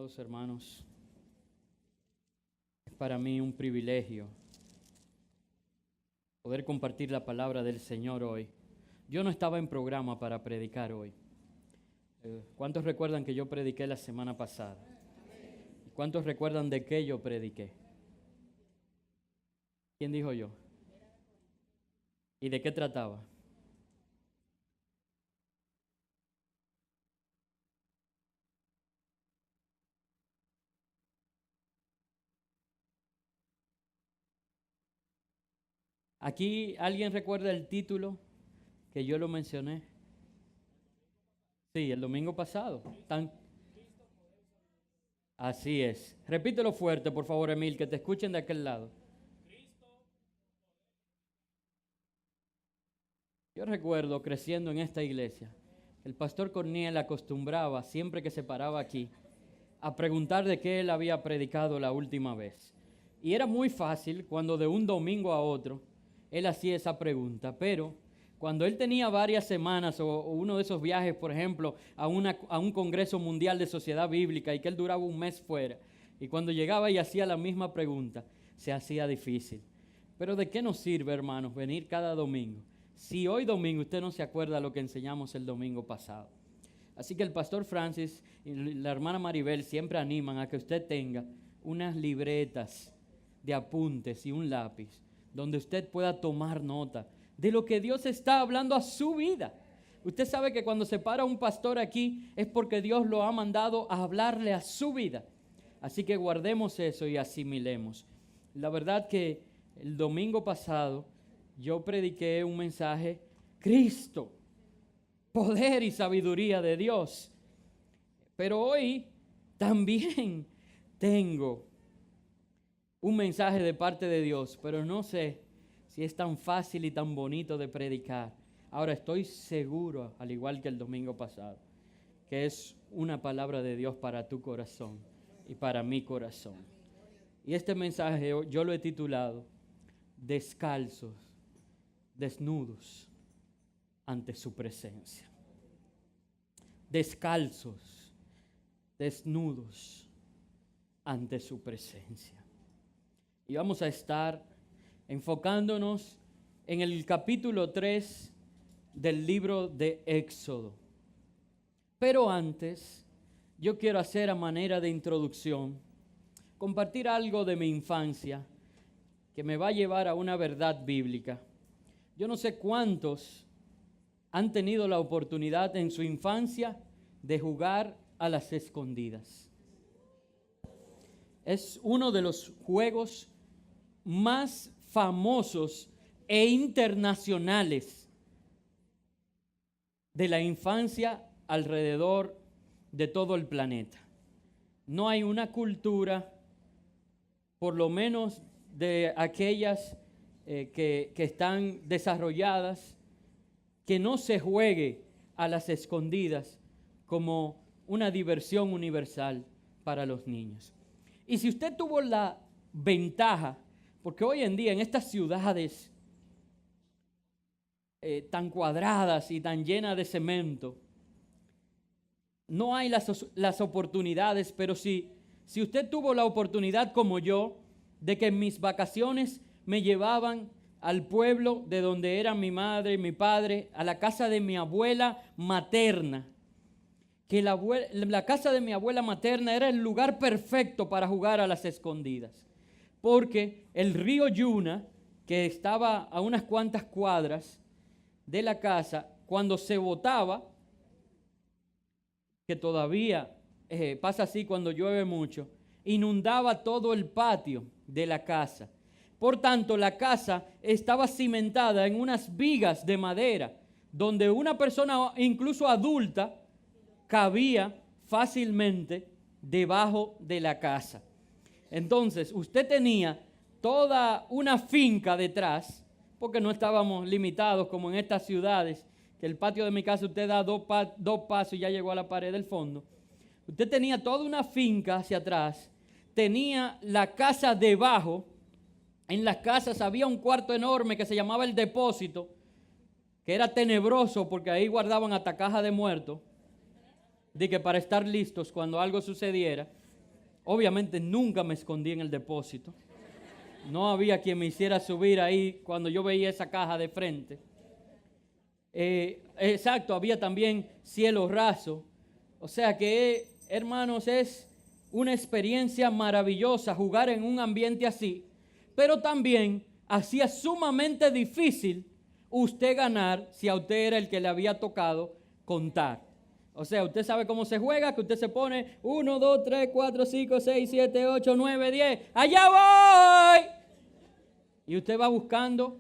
Amados hermanos, es para mí un privilegio poder compartir la palabra del Señor hoy. Yo no estaba en programa para predicar hoy. ¿Cuántos recuerdan que yo prediqué la semana pasada? ¿Cuántos recuerdan de qué yo prediqué? ¿Quién dijo yo? ¿Y de qué trataba? ¿Aquí alguien recuerda el título que yo lo mencioné? Sí, el domingo pasado. Así es. Repítelo fuerte, por favor, Emil, que te escuchen de aquel lado. Yo recuerdo creciendo en esta iglesia, el pastor Corniel acostumbraba, siempre que se paraba aquí, a preguntar de qué él había predicado la última vez. Y era muy fácil cuando de un domingo a otro él hacía esa pregunta, pero cuando él tenía varias semanas o uno de esos viajes, por ejemplo, a un congreso mundial de sociedad bíblica y que él duraba un mes fuera, y cuando llegaba y hacía la misma pregunta, se hacía difícil. Pero ¿de qué nos sirve, hermanos, venir cada domingo si hoy domingo usted no se acuerda lo que enseñamos el domingo pasado? Así que el pastor Francis y la hermana Maribel siempre animan a que usted tenga unas libretas de apuntes y un lápiz donde usted pueda tomar nota de lo que Dios está hablando a su vida. Usted sabe que cuando se para un pastor aquí es porque Dios lo ha mandado a hablarle a su vida. Así que guardemos eso y asimilemos. La verdad que el domingo pasado yo prediqué un mensaje: Cristo, poder y sabiduría de Dios. Pero hoy también tengo un mensaje de parte de Dios, pero no sé si es tan fácil y tan bonito de predicar. Ahora estoy seguro, al igual que el domingo pasado, que es una palabra de Dios para tu corazón y para mi corazón. Y este mensaje yo lo he titulado Descalzos, desnudos ante su presencia. Descalzos, desnudos ante su presencia. Y vamos a estar enfocándonos en el capítulo 3 del libro de Éxodo. Pero antes, yo quiero hacer a manera de introducción, compartir algo de mi infancia que me va a llevar a una verdad bíblica. Yo no sé cuántos han tenido la oportunidad en su infancia de jugar a las escondidas. Es uno de los juegos más famosos e internacionales de la infancia alrededor de todo el planeta. No hay una cultura, por lo menos de aquellas que están desarrolladas, que no se juegue a las escondidas como una diversión universal para los niños. Y si usted tuvo la ventaja, porque hoy en día en estas ciudades tan cuadradas y tan llenas de cemento, no hay las oportunidades, pero si usted tuvo la oportunidad como yo, de que en mis vacaciones me llevaban al pueblo de donde eran mi madre y mi padre, a la casa de mi abuela materna, que la casa de mi abuela materna era el lugar perfecto para jugar a las escondidas, porque el río Yuna, que estaba a unas cuantas cuadras de la casa, cuando se botaba, que todavía pasa así cuando llueve mucho, inundaba todo el patio de la casa. Por tanto, la casa estaba cimentada en unas vigas de madera, donde una persona, incluso adulta, cabía fácilmente debajo de la casa. Entonces, usted tenía toda una finca detrás, porque no estábamos limitados como en estas ciudades, que el patio de mi casa usted da dos pasos y ya llegó a la pared del fondo. Usted tenía toda una finca hacia atrás, tenía la casa debajo. En las casas había un cuarto enorme que se llamaba el depósito, que era tenebroso porque ahí guardaban hasta caja de muertos, de que para estar listos cuando algo sucediera. Obviamente nunca me escondí en el depósito. No había quien me hiciera subir ahí cuando yo veía esa caja de frente. Exacto, había también cielo raso. O sea que, hermanos, es una experiencia maravillosa jugar en un ambiente así, pero también hacía sumamente difícil usted ganar si a usted era el que le había tocado contar. O sea, usted sabe cómo se juega, que usted se pone 1, 2, 3, 4, 5, 6, 7, 8, 9, 10. ¡Allá voy! Y usted va buscando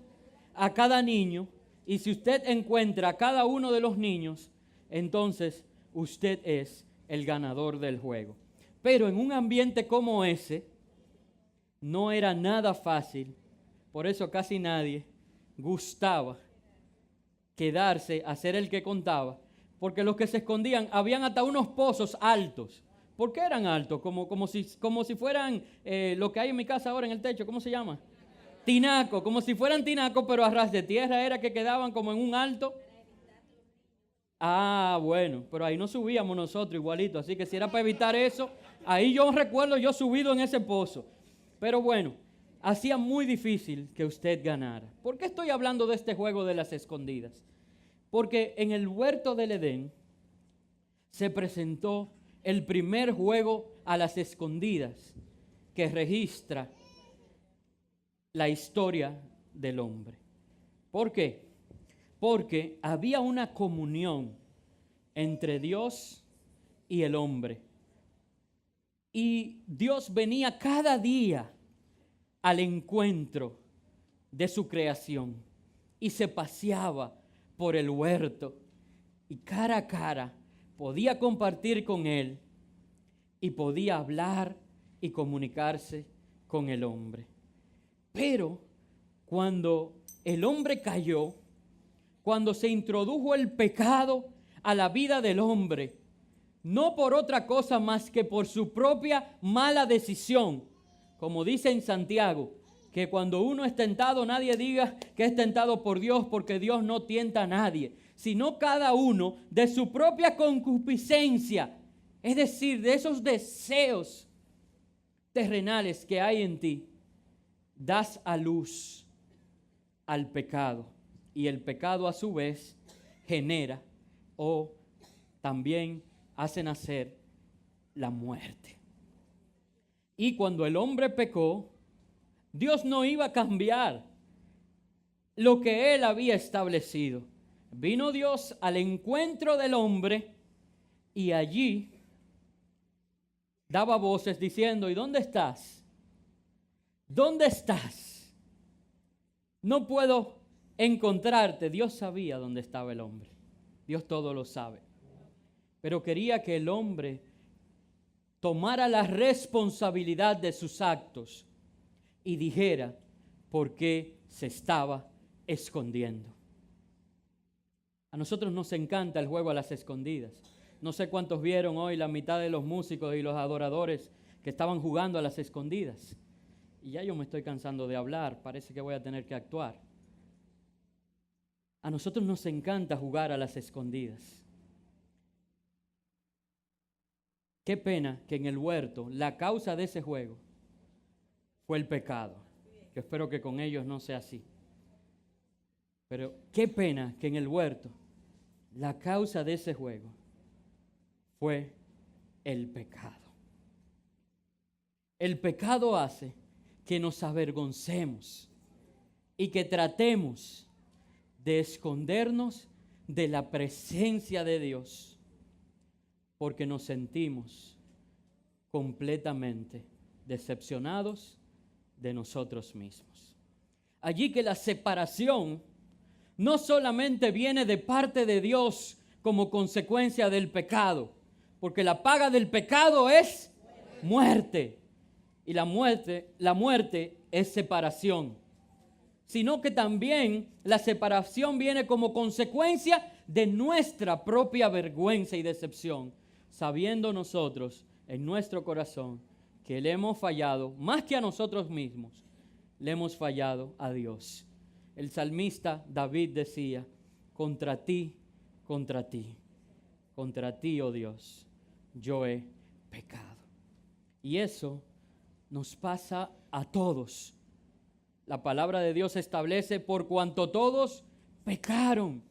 a cada niño, y si usted encuentra a cada uno de los niños, entonces usted es el ganador del juego. Pero en un ambiente como ese, no era nada fácil. Por eso casi nadie gustaba quedarse a ser el que contaba. Porque los que se escondían, habían hasta unos pozos altos. ¿Por qué eran altos? Como si fueran lo que hay en mi casa ahora en el techo. ¿Cómo se llama? Tinaco. Como si fueran tinacos, pero a ras de tierra era que quedaban como en un alto. Ah, bueno, pero ahí no subíamos nosotros igualito. Así que si era para evitar eso, ahí yo recuerdo yo subido en ese pozo. Pero bueno, hacía muy difícil que usted ganara. ¿Por qué estoy hablando de este juego de las escondidas? Porque en el huerto del Edén se presentó el primer juego a las escondidas que registra la historia del hombre. ¿Por qué? Porque había una comunión entre Dios y el hombre. Y Dios venía cada día al encuentro de su creación y se paseaba por el huerto y cara a cara podía compartir con él y podía hablar y comunicarse con el hombre. Pero cuando el hombre cayó, cuando se introdujo el pecado a la vida del hombre, no por otra cosa más que por su propia mala decisión, como dice en Santiago, que cuando uno es tentado, nadie diga que es tentado por Dios, porque Dios no tienta a nadie, sino cada uno de su propia concupiscencia, es decir, de esos deseos terrenales que hay en ti, das a luz al pecado. Y el pecado a su vez genera o también hace nacer la muerte. Y cuando el hombre pecó, Dios no iba a cambiar lo que él había establecido. Vino Dios al encuentro del hombre y allí daba voces diciendo: ¿y dónde estás? ¿Dónde estás? No puedo encontrarte. Dios sabía dónde estaba el hombre. Dios todo lo sabe. Pero quería que el hombre tomara la responsabilidad de sus actos y dijera por qué se estaba escondiendo. A nosotros nos encanta el juego a las escondidas. No sé cuántos vieron hoy la mitad de los músicos y los adoradores que estaban jugando a las escondidas. Y ya yo me estoy cansando de hablar, parece que voy a tener que actuar. A nosotros nos encanta jugar a las escondidas. Qué pena que en el huerto la causa de ese juego fue el pecado. Que espero que con ellos no sea así. Pero qué pena que en el huerto la causa de ese juego fue el pecado. El pecado hace que nos avergoncemos y que tratemos de escondernos de la presencia de Dios porque nos sentimos completamente decepcionados de nosotros mismos. Allí que la separación no solamente viene de parte de Dios como consecuencia del pecado, porque la paga del pecado es muerte. Y la muerte es separación. Sino que también la separación viene como consecuencia de nuestra propia vergüenza y decepción, sabiendo nosotros en nuestro corazón que le hemos fallado, más que a nosotros mismos, le hemos fallado a Dios. El salmista David decía: contra ti, oh Dios, yo he pecado. Y eso nos pasa a todos. La palabra de Dios establece: por cuanto todos pecaron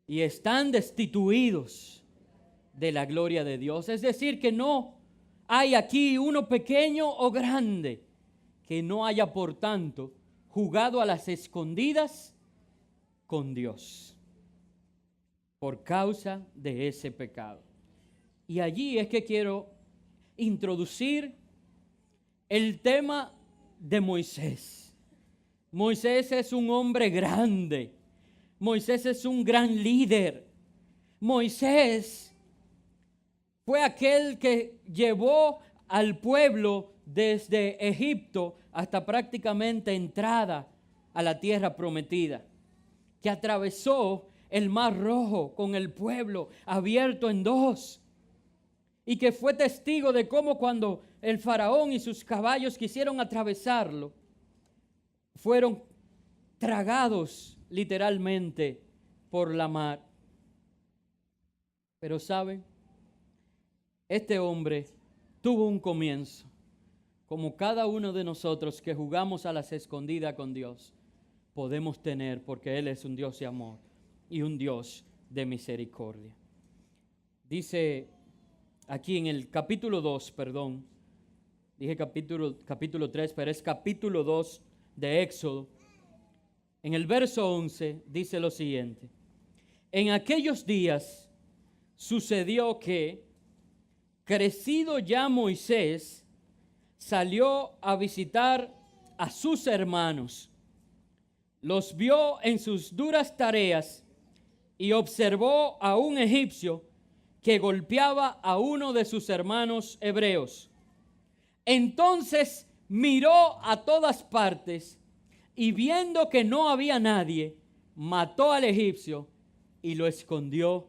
y están destituidos de la gloria de Dios. Es decir, que no hay aquí uno pequeño o grande que no haya, por tanto, jugado a las escondidas con Dios por causa de ese pecado. Y allí es que quiero introducir el tema de Moisés. Moisés es un hombre grande. Moisés es un gran líder. Moisés fue aquel que llevó al pueblo desde Egipto hasta prácticamente entrada a la tierra prometida, que atravesó el Mar Rojo con el pueblo abierto en dos, y que fue testigo de cómo cuando el faraón y sus caballos quisieron atravesarlo, fueron tragados literalmente por la mar. Pero ¿saben? Este hombre tuvo un comienzo, como cada uno de nosotros que jugamos a las escondidas con Dios podemos tener, porque Él es un Dios de amor y un Dios de misericordia. Dice aquí en el capítulo 2, dije capítulo 3, pero es capítulo 2 de Éxodo. En el verso 11 dice lo siguiente: en aquellos días sucedió que, crecido ya Moisés, salió a visitar a sus hermanos. Los vio en sus duras tareas y observó a un egipcio que golpeaba a uno de sus hermanos hebreos. Entonces miró a todas partes y, viendo que no había nadie, mató al egipcio y lo escondió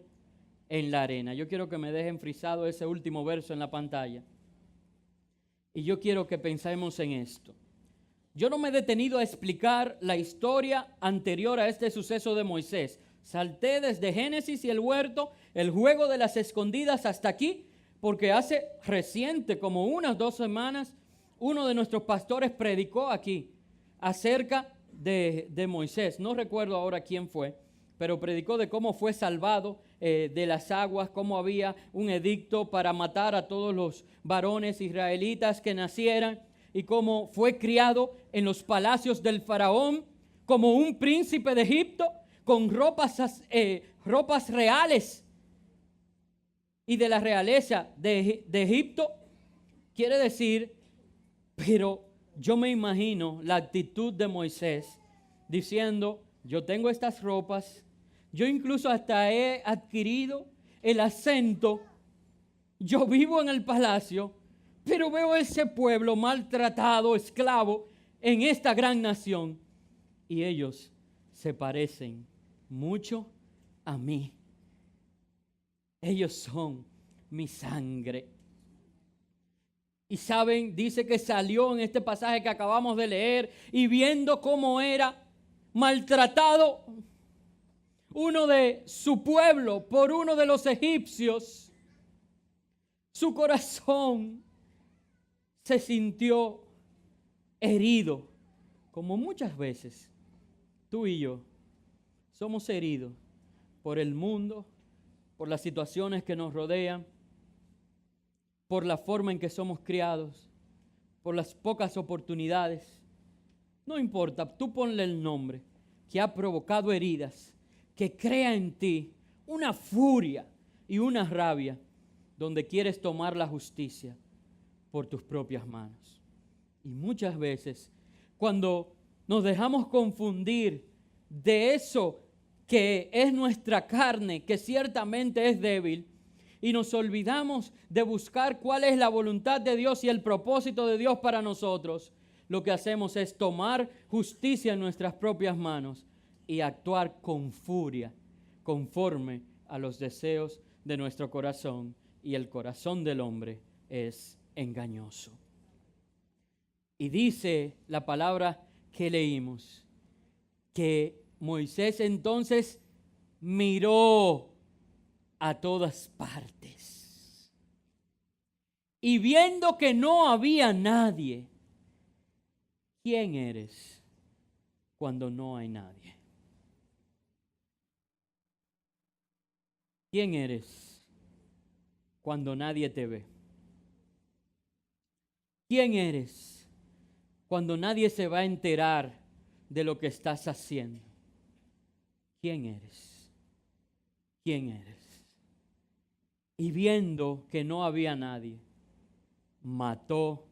en la arena. Yo quiero que me dejen frisado ese último verso en la pantalla. Y yo quiero que pensemos en esto. Yo no me he detenido a explicar la historia anterior a este suceso de Moisés. Salté desde Génesis y el huerto, el juego de las escondidas, hasta aquí, porque hace reciente, como unas 2 semanas, uno de nuestros pastores predicó aquí acerca de Moisés. No recuerdo ahora quién fue, pero predicó de cómo fue salvado de las aguas, cómo había un edicto para matar a todos los varones israelitas que nacieran, y cómo fue criado en los palacios del faraón como un príncipe de Egipto, con ropas reales y de la realeza de Egipto. Quiere decir, pero yo me imagino la actitud de Moisés diciendo: yo tengo estas ropas, yo incluso hasta he adquirido el acento, yo vivo en el palacio, pero veo ese pueblo maltratado, esclavo, en esta gran nación, y ellos se parecen mucho a mí. Ellos son mi sangre. Y saben, dice que salió en este pasaje que acabamos de leer, y viendo cómo era maltratado uno de su pueblo por uno de los egipcios, su corazón se sintió herido, como muchas veces tú y yo somos heridos por el mundo, por las situaciones que nos rodean, por la forma en que somos criados, por las pocas oportunidades. No importa, tú ponle el nombre que ha provocado heridas, que crea en ti una furia y una rabia, donde quieres tomar la justicia por tus propias manos. Y muchas veces, cuando nos dejamos confundir de eso que es nuestra carne, que ciertamente es débil, y nos olvidamos de buscar cuál es la voluntad de Dios y el propósito de Dios para nosotros, lo que hacemos es tomar justicia en nuestras propias manos y actuar con furia, conforme a los deseos de nuestro corazón. Y el corazón del hombre es engañoso. Y dice la palabra que leímos, que Moisés entonces miró a todas partes. Y viendo que no había nadie, ¿quién eres cuando no hay nadie? ¿Quién eres cuando nadie te ve? ¿Quién eres cuando nadie se va a enterar de lo que estás haciendo? ¿Quién eres? ¿Quién eres? Y viendo que no había nadie, mató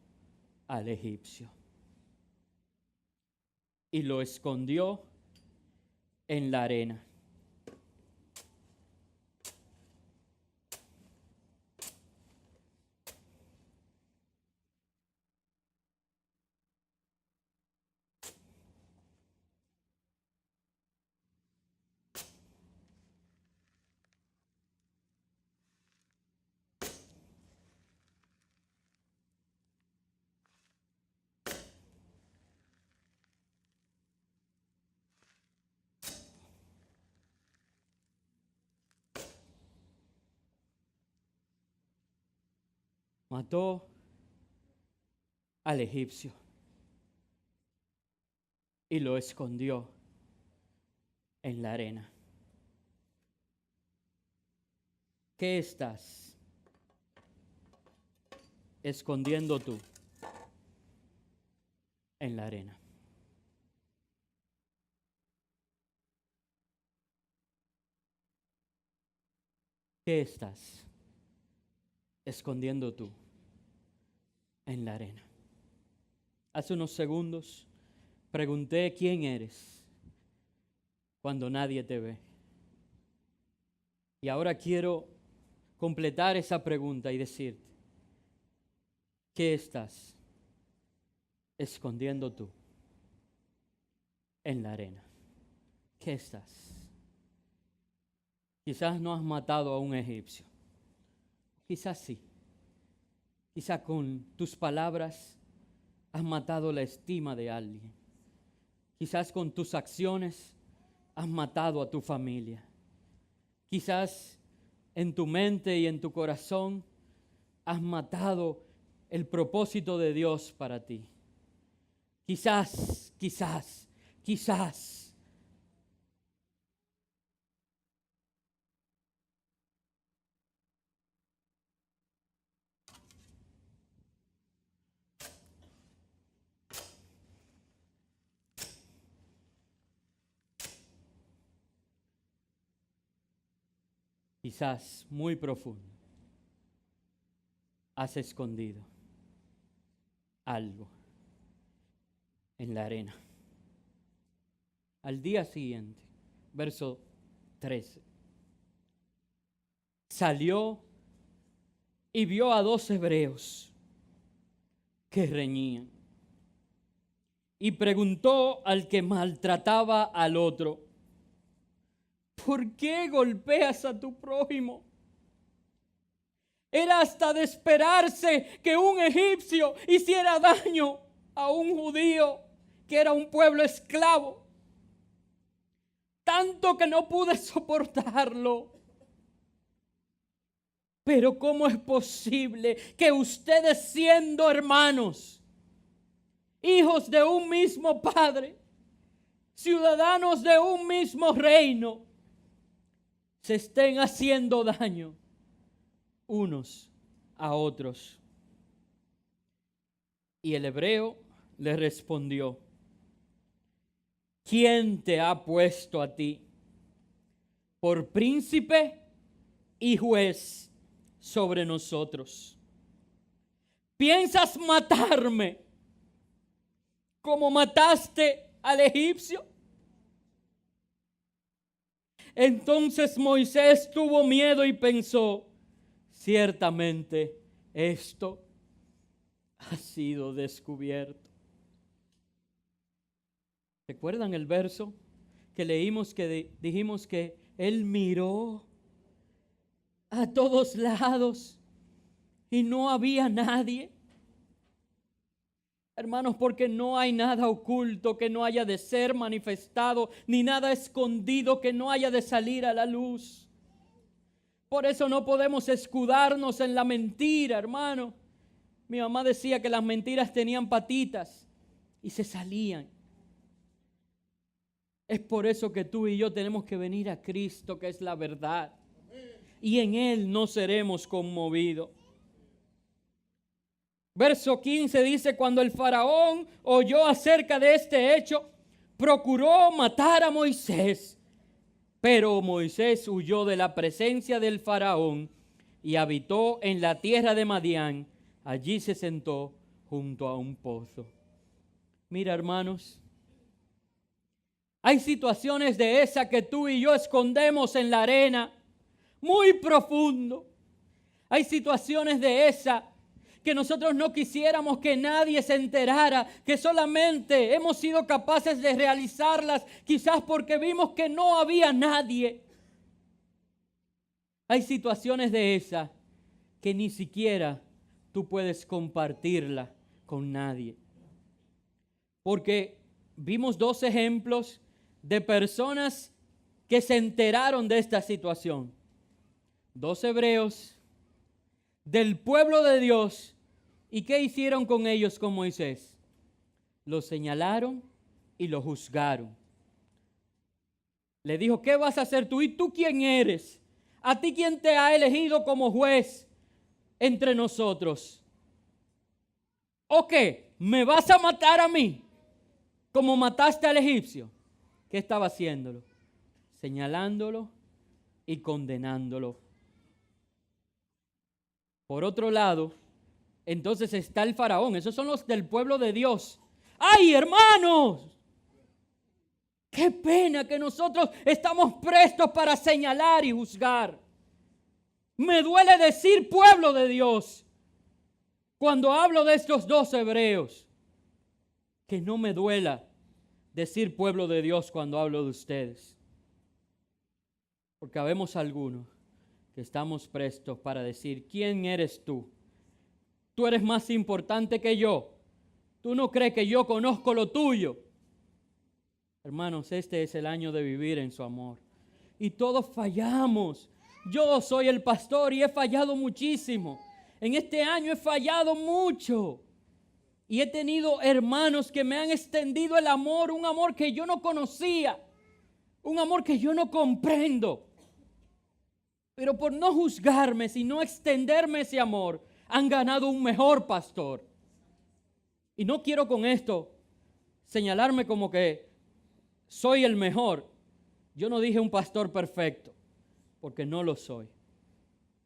al egipcio y lo escondió en la arena. Mató al egipcio y lo escondió en la arena. ¿Qué estás escondiendo tú en la arena? ¿Qué estás escondiendo tú en la arena? Hace unos segundos pregunté quién eres cuando nadie te ve. Y ahora quiero completar esa pregunta y decirte, ¿qué estás escondiendo tú en la arena? ¿Qué estás? Quizás no has matado a un egipcio. Quizás sí. Quizás con tus palabras has matado la estima de alguien. Quizás con tus acciones has matado a tu familia. Quizás en tu mente y en tu corazón has matado el propósito de Dios para ti. Quizás. Quizás muy profundo has escondido algo en la arena. Al día siguiente, verso 13, salió y vio a 2 hebreos que reñían. Y preguntó al que maltrataba al otro, ¿por qué golpeas a tu prójimo? Era hasta de esperarse que un egipcio hiciera daño a un judío que era un pueblo esclavo. Tanto que no pude soportarlo. Pero ¿cómo es posible que ustedes, siendo hermanos, hijos de un mismo Padre, ciudadanos de un mismo reino, se estén haciendo daño unos a otros? Y el hebreo le respondió, ¿quién te ha puesto a ti por príncipe y juez sobre nosotros? ¿Piensas matarme como mataste al egipcio? Entonces Moisés tuvo miedo y pensó, ciertamente esto ha sido descubierto. ¿Recuerdan el verso que leímos que dijimos que él miró a todos lados y no había nadie? Hermanos, porque no hay nada oculto que no haya de ser manifestado, ni nada escondido que no haya de salir a la luz. Por eso no podemos escudarnos en la mentira, hermano. Mi mamá decía que las mentiras tenían patitas y se salían. Es por eso que tú y yo tenemos que venir a Cristo, que es la verdad. Y en Él no seremos conmovidos. Verso 15 dice, cuando el faraón oyó acerca de este hecho, procuró matar a Moisés. Pero Moisés huyó de la presencia del faraón y habitó en la tierra de Madián. Allí se sentó junto a un pozo. Mira, hermanos, hay situaciones de esas que tú y yo escondemos en la arena, muy profundo. Hay situaciones de esas que nosotros no quisiéramos que nadie se enterara, que solamente hemos sido capaces de realizarlas, quizás porque vimos que no había nadie. Hay situaciones de esas que ni siquiera tú puedes compartirla con nadie. Porque vimos 2 ejemplos de personas que se enteraron de esta situación. 2 hebreos del pueblo de Dios. ¿Y qué hicieron con ellos, con Moisés? Lo señalaron y lo juzgaron. Le dijo, ¿qué vas a hacer tú? ¿Y tú quién eres? ¿A ti quién te ha elegido como juez entre nosotros? ¿O qué? ¿Me vas a matar a mí como mataste al egipcio? ¿Qué estaba haciéndolo? Señalándolo y condenándolo. Por otro lado, entonces está el faraón. Esos son los del pueblo de Dios. ¡Ay, hermanos! ¡Qué pena que nosotros estamos prestos para señalar y juzgar! Me duele decir pueblo de Dios cuando hablo de estos 2 hebreos. Que no me duela decir pueblo de Dios cuando hablo de ustedes. Porque habemos algunos que estamos prestos para decir, ¿quién eres tú? Tú eres más importante que yo. Tú no crees que yo conozco lo tuyo. Hermanos, este es el año de vivir en su amor. Y todos fallamos. Yo soy el pastor y he fallado muchísimo. En este año he fallado mucho. Y he tenido hermanos que me han extendido el amor, un amor que yo no conocía, un amor que yo no comprendo. Pero por no juzgarme, sino extenderme ese amor, han ganado un mejor pastor. Y no quiero con esto señalarme como que soy el mejor. Yo no dije un pastor perfecto, porque no lo soy.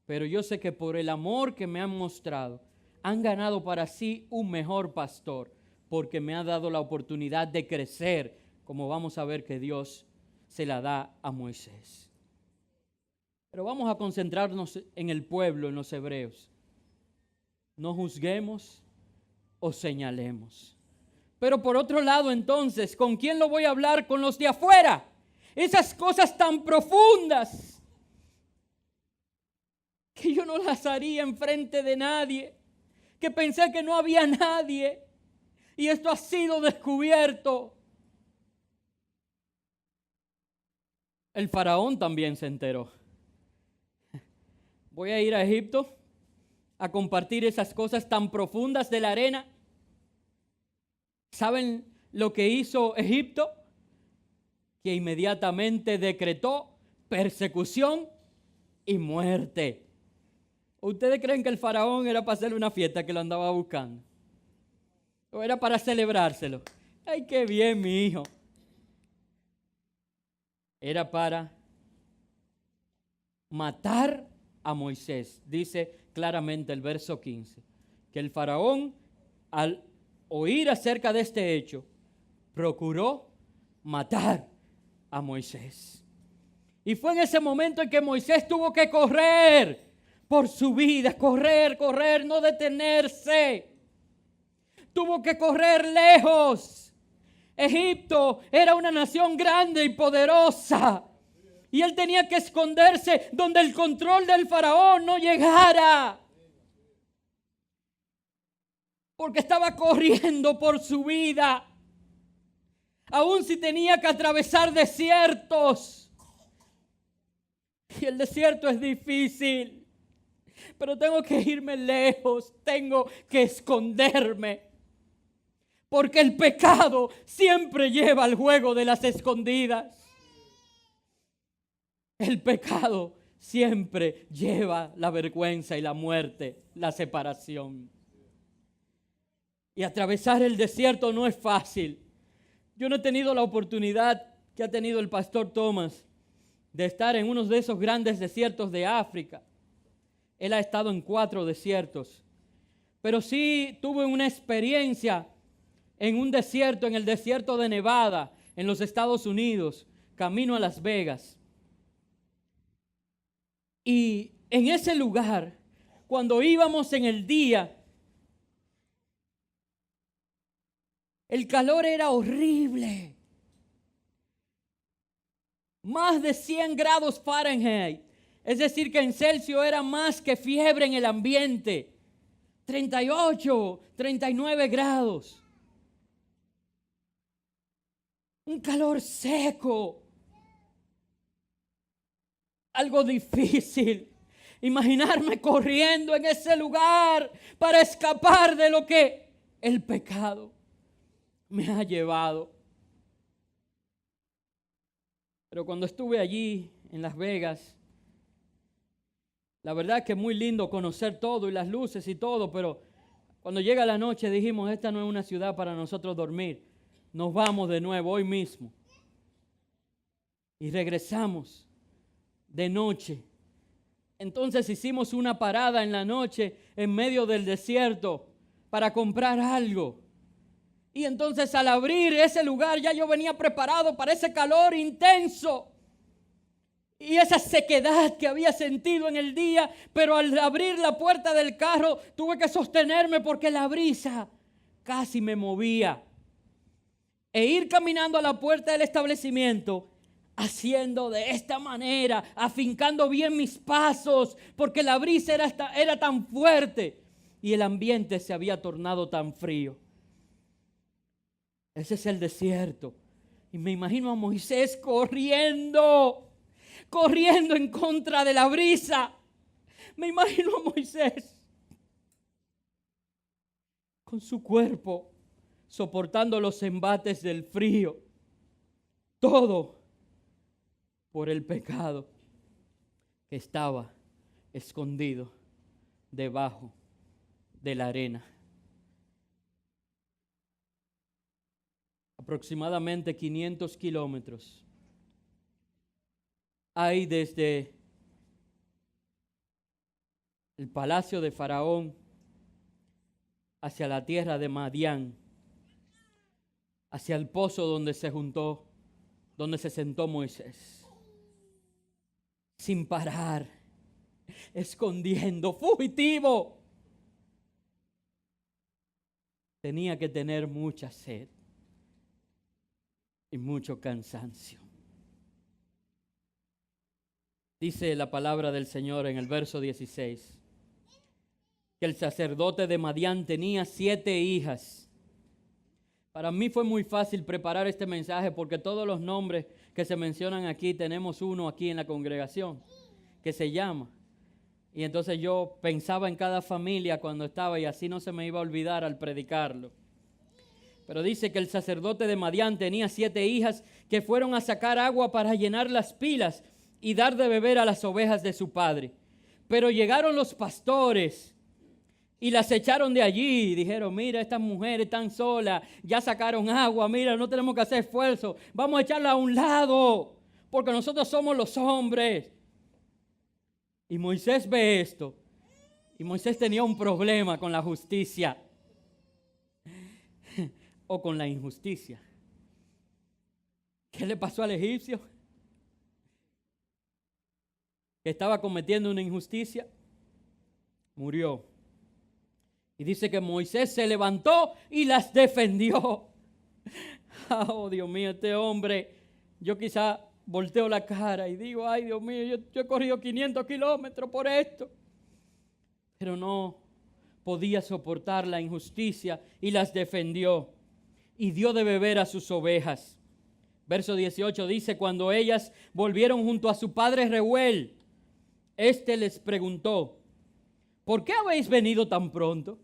Pero yo sé que por el amor que me han mostrado, han ganado para sí un mejor pastor, porque me ha dado la oportunidad de crecer, como vamos a ver que Dios se la da a Moisés. Pero vamos a concentrarnos en el pueblo, en los hebreos. No juzguemos o señalemos. Pero por otro lado, entonces, ¿con quién lo voy a hablar? Con los de afuera. Esas cosas tan profundas que yo no las haría enfrente de nadie, que pensé que no había nadie, y esto ha sido descubierto. El faraón también se enteró. Voy a ir a Egipto a compartir esas cosas tan profundas de la arena. ¿Saben lo que hizo Egipto? Que inmediatamente decretó persecución y muerte. ¿Ustedes creen que el faraón era para hacerle una fiesta que lo andaba buscando? ¿O era para celebrárselo? ¡Ay, qué bien, mi hijo! Era para matar a Moisés. Dice claramente el verso 15, que el faraón, al oír acerca de este hecho, procuró matar a Moisés. Y fue en ese momento en que Moisés tuvo que correr por su vida, correr, no detenerse. Tuvo que correr lejos. Egipto era una nación grande y poderosa. Y él tenía que esconderse donde el control del faraón no llegara. Porque estaba corriendo por su vida. Aún si tenía que atravesar desiertos. Y el desierto es difícil. pero tengo que irme lejos, tengo que esconderme. Porque el pecado siempre lleva al juego de las escondidas. El pecado siempre lleva la vergüenza y la muerte, la separación. Y atravesar el desierto no es fácil. Yo no he tenido la oportunidad que ha tenido el pastor Thomas de estar en uno de esos grandes desiertos de África. Él ha estado en 4 desiertos. Pero sí tuve una experiencia en un desierto, en el desierto de Nevada, en los Estados Unidos, camino a Las Vegas. Y en ese lugar, cuando íbamos en el día, el calor era horrible. Más de 100 grados Fahrenheit. Es decir, que en Celsius era más que fiebre en el ambiente. 38, 39 grados. Un calor seco. Algo difícil. Imaginarme corriendo en ese lugar para escapar de lo que el pecado me ha llevado. Pero cuando estuve allí en Las Vegas, la verdad es que es muy lindo conocer todo y las luces y todo, pero cuando llega la noche dijimos, esta no es una ciudad para nosotros dormir. Nos vamos de nuevo hoy mismo. Y regresamos de noche. Entonces hicimos una parada en la noche en medio del desierto para comprar algo. Y entonces al abrir ese lugar ya yo venía preparado para ese calor intenso y esa sequedad que había sentido en el día, pero al abrir la puerta del carro tuve que sostenerme porque la brisa casi me movía. E ir caminando a la puerta del establecimiento, haciendo de esta manera, afincando bien mis pasos, porque la brisa era tan fuerte y el ambiente se había tornado tan frío. Ese es el desierto. Y me imagino a Moisés corriendo en contra de la brisa. Me imagino a Moisés con su cuerpo soportando los embates del frío. Todo por el pecado que estaba escondido debajo de la arena. Aproximadamente 500 kilómetros hay desde el palacio de Faraón hacia la tierra de Madián, hacia el pozo donde se sentó Moisés, sin parar, escondiendo, fugitivo. Tenía que tener mucha sed y mucho cansancio. Dice la palabra del Señor en el verso 16, que el sacerdote de Madián tenía 7 hijas. Para mí fue muy fácil preparar este mensaje porque todos los nombres que se mencionan aquí, tenemos uno aquí en la congregación que se llama. Y entonces yo pensaba en cada familia cuando estaba y así no se me iba a olvidar al predicarlo. Pero dice que el sacerdote de Madián tenía 7 hijas que fueron a sacar agua para llenar las pilas y dar de beber a las ovejas de su padre. Pero llegaron los pastores y las echaron de allí y dijeron, mira, estas mujeres están solas, ya sacaron agua, mira, no tenemos que hacer esfuerzo, vamos a echarla a un lado, porque nosotros somos los hombres. Y Moisés ve esto, y Moisés tenía un problema con la justicia o con la injusticia. ¿Qué le pasó al egipcio? Que estaba cometiendo una injusticia, murió. Y dice que Moisés se levantó y las defendió. Oh, Dios mío, este hombre, yo quizá volteo la cara y digo, ay, Dios mío, yo he corrido 500 kilómetros por esto. Pero no podía soportar la injusticia y las defendió. Y dio de beber a sus ovejas. Verso 18 dice, cuando ellas volvieron junto a su padre Reuel, éste les preguntó, ¿por qué habéis venido tan pronto?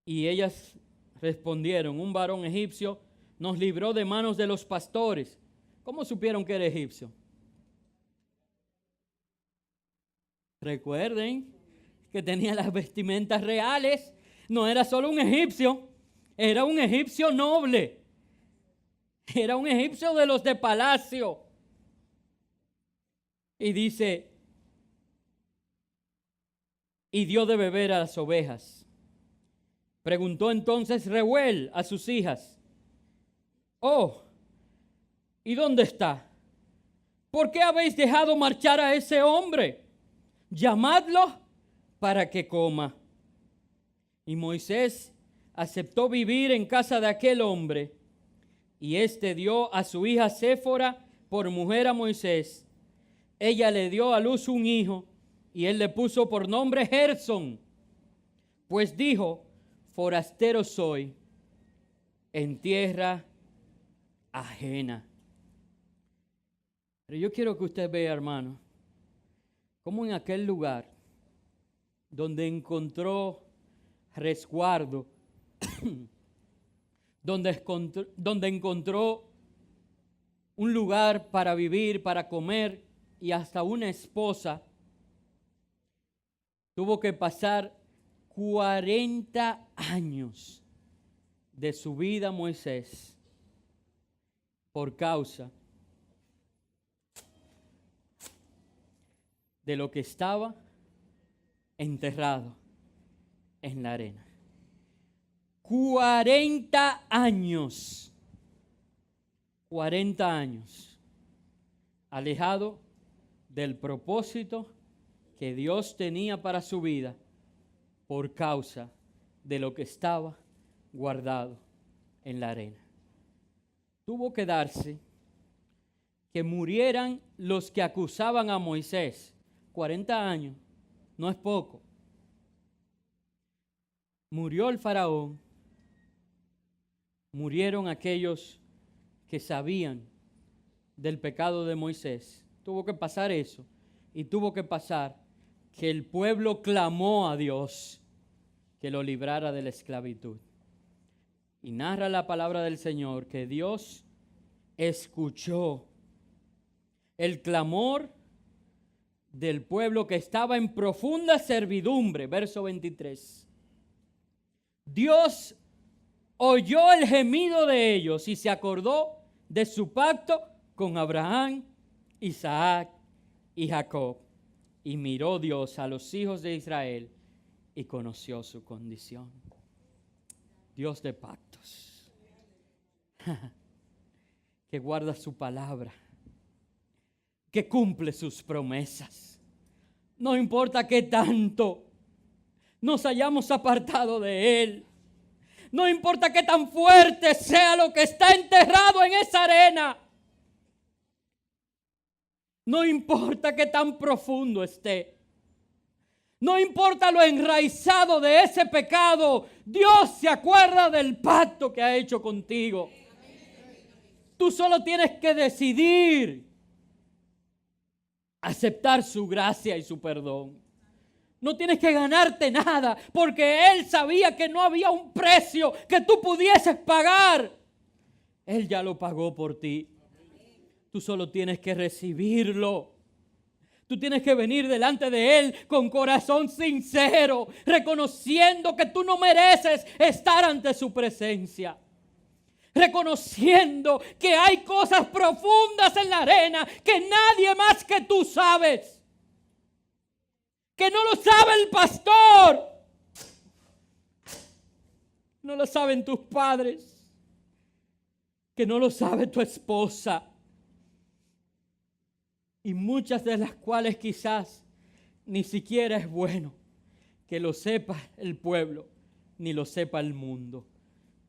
Y ellas respondieron, un varón egipcio nos libró de manos de los pastores. ¿Cómo supieron que era egipcio? Recuerden que tenía las vestimentas reales. No era solo un egipcio, era un egipcio noble. Era un egipcio de los de palacio. Y dice, y dio de beber a las ovejas. Preguntó entonces Reuel a sus hijas, oh, ¿y dónde está? ¿Por qué habéis dejado marchar a ese hombre? Llamadlo para que coma. Y Moisés aceptó vivir en casa de aquel hombre, y éste dio a su hija Séfora por mujer a Moisés. Ella le dio a luz un hijo, y él le puso por nombre Gersón, pues dijo, forastero soy en tierra ajena. Pero yo quiero que usted vea, hermano, cómo en aquel lugar donde encontró resguardo, donde encontró un lugar para vivir, para comer y hasta una esposa, tuvo que pasar 40 años de su vida Moisés por causa de lo que estaba enterrado en la arena. 40 años. 40 años. Alejado del propósito que Dios tenía para su vida por causa de lo que estaba guardado en la arena. Tuvo que darse que murieran los que acusaban a Moisés. 40 años, no es poco. Murió el faraón, murieron aquellos que sabían del pecado de Moisés. Tuvo que pasar eso y tuvo que pasar que el pueblo clamó a Dios que lo librara de la esclavitud. Y narra la palabra del Señor que Dios escuchó el clamor del pueblo que estaba en profunda servidumbre. Verso 23. Dios oyó el gemido de ellos y se acordó de su pacto con Abraham, Isaac y Jacob. Y miró Dios a los hijos de Israel y conoció su condición. Dios de pactos, que guarda su palabra, que cumple sus promesas. No importa qué tanto nos hayamos apartado de Él. No importa qué tan fuerte sea lo que está enterrado en esa arena. No importa qué tan profundo esté. No importa lo enraizado de ese pecado. Dios se acuerda del pacto que ha hecho contigo. Tú solo tienes que decidir aceptar su gracia y su perdón. No tienes que ganarte nada, porque Él sabía que no había un precio que tú pudieses pagar. Él ya lo pagó por ti. Tú solo tienes que recibirlo. Tú tienes que venir delante de Él con corazón sincero, reconociendo que tú no mereces estar ante su presencia. Reconociendo que hay cosas profundas en la arena que nadie más que tú sabes. Que no lo sabe el pastor. No lo saben tus padres. Que no lo sabe tu esposa. Y muchas de las cuales quizás ni siquiera es bueno que lo sepa el pueblo, ni lo sepa el mundo.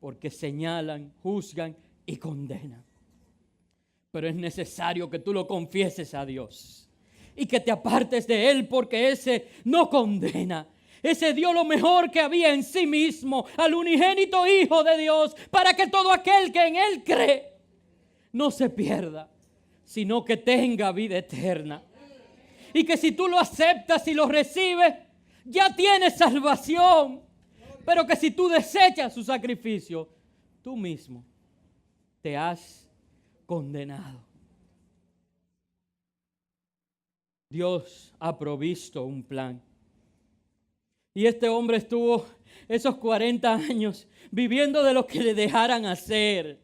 Porque señalan, juzgan y condenan. Pero es necesario que tú lo confieses a Dios. Y que te apartes de Él, porque ese no condena. Ese dio lo mejor que había en sí mismo al unigénito Hijo de Dios, para que todo aquel que en Él cree no se pierda, sino que tenga vida eterna. Y que si tú lo aceptas y lo recibes, ya tienes salvación. Pero que si tú desechas su sacrificio, tú mismo te has condenado. Dios ha provisto un plan. Y este hombre estuvo esos 40 años viviendo de lo que le dejaran hacer.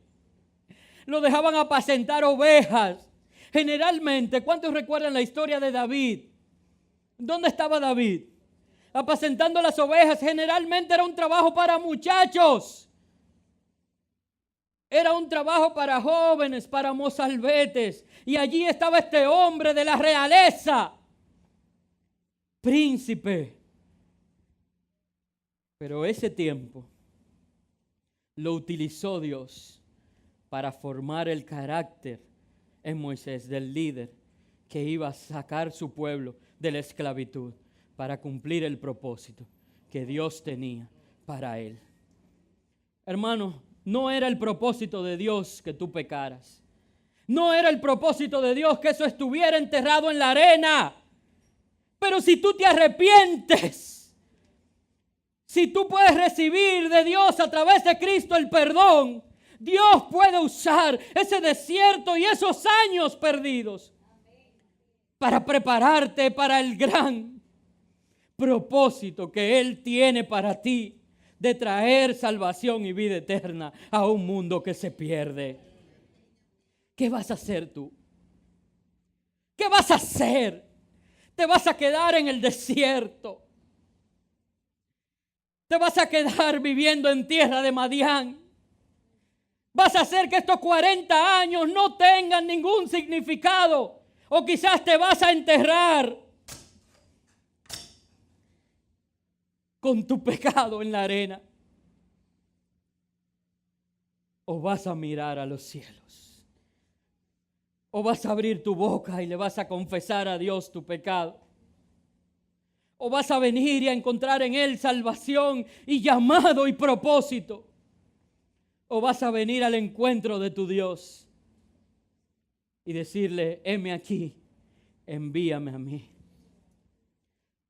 Lo dejaban apacentar ovejas. Generalmente, ¿cuántos recuerdan la historia de David? ¿Dónde estaba David? Apacentando las ovejas. Generalmente era un trabajo para muchachos. Era un trabajo para jóvenes, para mozalbetes. Y allí estaba este hombre de la realeza, príncipe. Pero ese tiempo lo utilizó Dios para formar el carácter en Moisés del líder que iba a sacar su pueblo de la esclavitud para cumplir el propósito que Dios tenía para él. Hermano, no era el propósito de Dios que tú pecaras. No era el propósito de Dios que eso estuviera enterrado en la arena. Pero si tú te arrepientes, si tú puedes recibir de Dios a través de Cristo el perdón, Dios puede usar ese desierto y esos años perdidos para prepararte para el gran propósito que Él tiene para ti, de traer salvación y vida eterna a un mundo que se pierde. ¿Qué vas a hacer tú? ¿Qué vas a hacer? ¿Te vas a quedar en el desierto? ¿Te vas a quedar viviendo en tierra de Madián? ¿Vas a hacer que estos 40 años no tengan ningún significado? ¿O quizás te vas a enterrar con tu pecado en la arena? ¿O vas a mirar a los cielos? ¿O vas a abrir tu boca y le vas a confesar a Dios tu pecado? ¿O vas a venir y a encontrar en Él salvación y llamado y propósito? ¿O vas a venir al encuentro de tu Dios y decirle, heme aquí, envíame a mí?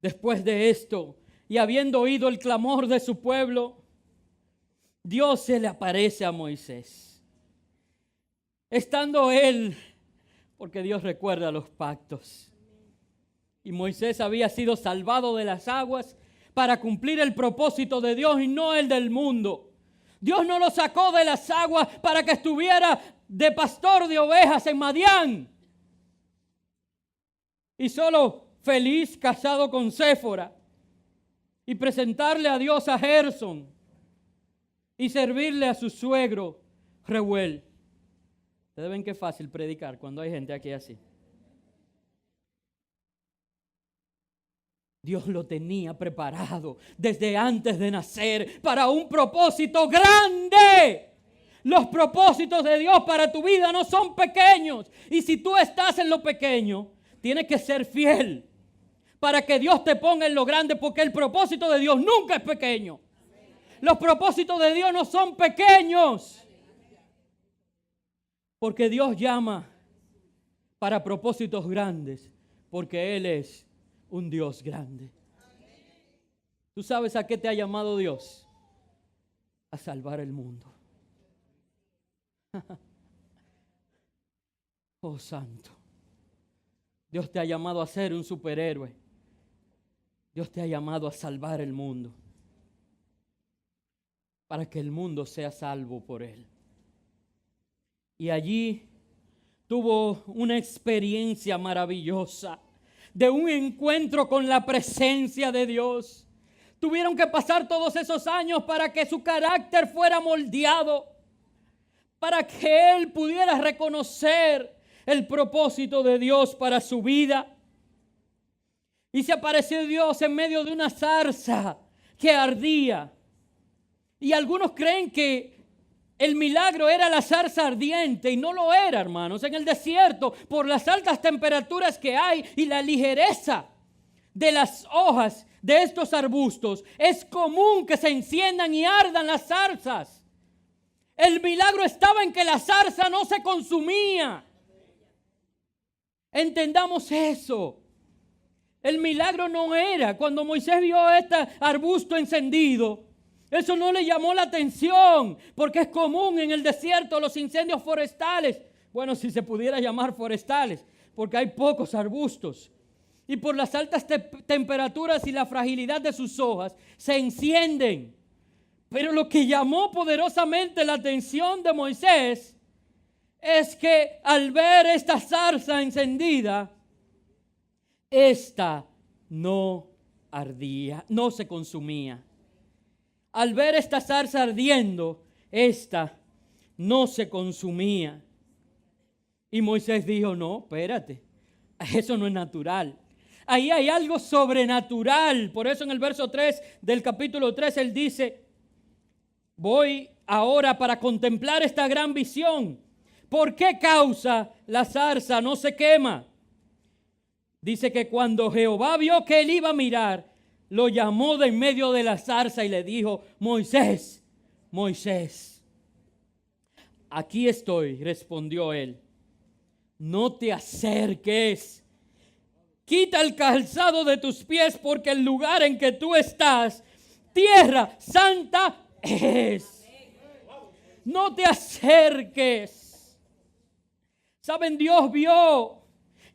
Después de esto, y habiendo oído el clamor de su pueblo, Dios se le aparece a Moisés. Estando él, porque Dios recuerda los pactos, y Moisés había sido salvado de las aguas para cumplir el propósito de Dios y no el del mundo. Dios no lo sacó de las aguas para que estuviera de pastor de ovejas en Madián y solo feliz casado con Séfora y presentarle a Dios a Gerson y servirle a su suegro Reuel. Ustedes ven qué fácil predicar cuando hay gente aquí así. Dios lo tenía preparado desde antes de nacer para un propósito grande. Los propósitos de Dios para tu vida no son pequeños. Y si tú estás en lo pequeño, tienes que ser fiel para que Dios te ponga en lo grande, porque el propósito de Dios nunca es pequeño. Los propósitos de Dios no son pequeños, porque Dios llama para propósitos grandes, porque Él es un Dios grande. ¿Tú sabes a qué te ha llamado Dios? A salvar el mundo. Oh santo, Dios te ha llamado a ser un superhéroe. Dios te ha llamado a salvar el mundo, para que el mundo sea salvo por Él. Y allí tuvo una experiencia maravillosa de un encuentro con la presencia de Dios. Tuvieron que pasar todos esos años para que su carácter fuera moldeado, para que él pudiera reconocer el propósito de Dios para su vida. Y se apareció Dios en medio de una zarza que ardía. Y algunos creen que el milagro era la zarza ardiente, y no lo era, hermanos. En el desierto, por las altas temperaturas que hay y la ligereza de las hojas de estos arbustos, es común que se enciendan y ardan las zarzas. El milagro estaba en que la zarza no se consumía. Entendamos eso. El milagro no era cuando Moisés vio este arbusto encendido. Eso no le llamó la atención, porque es común en el desierto los incendios forestales. Bueno, si se pudiera llamar forestales, porque hay pocos arbustos. Y por las altas temperaturas y la fragilidad de sus hojas, se encienden. Pero lo que llamó poderosamente la atención de Moisés es que al ver esta zarza encendida, esta no ardía, no se consumía. Al ver esta zarza ardiendo, esta no se consumía. Y Moisés dijo, no, espérate, eso no es natural. Ahí hay algo sobrenatural. Por eso en el verso 3 del capítulo 3 él dice, voy ahora para contemplar esta gran visión. ¿Por qué causa la zarza no se quema? Dice que cuando Jehová vio que él iba a mirar, lo llamó de en medio de la zarza y le dijo, Moisés, Moisés. Aquí estoy, respondió él. No te acerques. Quita el calzado de tus pies porque el lugar en que tú estás, tierra santa es. No te acerques. ¿Saben? Dios vio